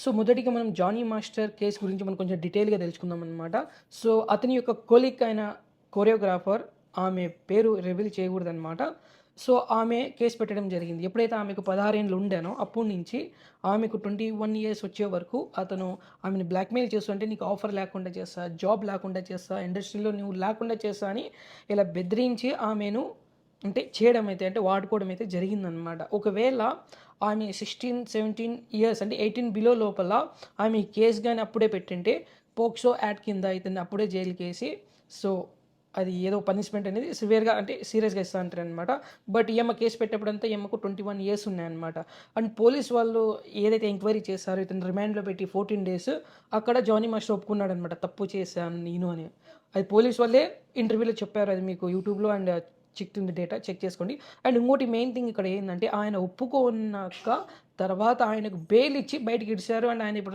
So, మొదటిగా మనం 'Johnny master' case గురించి మనం కొంచెం డీటెయిల్‌గా తెలుసుకుందామనమాట. సో, అతని యొక్క కొలీగ్ అయిన కొరియోగ్రాఫర్ ఆమె పేరు రివీల్ చేయకూడదనమాట. సో, ఆమె కేస్ పెట్టడం జరిగింది. ఎప్పుడైతే ఆమెకు 16 ఏండ్లు ఉండేనో అప్పటి నుంచి ఆమెకు 21 ఇయర్స్ వచ్చే వరకు అతను ఆమెని బ్లాక్‌మెయిల్ చేస్తుంటే నీకు ఆఫర్ లేకుండా చేస్తా, జాబ్ లేకుండా చేస్తా, ఇండస్ట్రీలో నువ్వు లేకుండా చేస్తా అని ఇలా బెదిరించి ఆమెను చేయడం అయితే వాడుకోవడం అయితే జరిగిందనమాట. ఒకవేళ ఆమె 16, 17 ఇయర్స్ అంటే 18 బిలో లోపల ఆమె ఈ కేస్ గాని అప్పుడే పెట్టింటే పోక్సో యాక్ట్ కింద ఇతన్ని అప్పుడే జైలుకేసి సో, అది ఏదో పనిష్మెంట్ అనేది సివియర్‌గా సీరియస్‌గా ఇస్తా అంటారనమాట. బట్ ఈమె కేస్ పెట్టేప్పుడంతా ఈమెకు 21 ఇయర్స్ ఉన్నాయన్నమాట. అండ్ పోలీస్ వాళ్ళు ఏదైతే ఎంక్వైరీ చేశారో ఇతన్ని రిమాండ్‌లో పెట్టి 14 డేస్ అక్కడ జానీ మాస్టర్ ఒప్పుకున్నాడనమాట. తప్పు చేశాను నేను అని. అది పోలీస్ వాళ్ళే ఇంటర్వ్యూలో చెప్పారు. అది మీకు యూట్యూబ్‌లో అండ్ చిక్కింది డేటా చెక్ చేసుకోండి. అండ్ ఇంకోటి మెయిన్ థింగ్ ఇక్కడ ఏందంటే ఆయన ఒప్పుకున్నాక తర్వాత ఆయనకు బెయిల్ ఇచ్చి బయటకి ఇడిచారు. అండ్ ఆయన ఇప్పుడు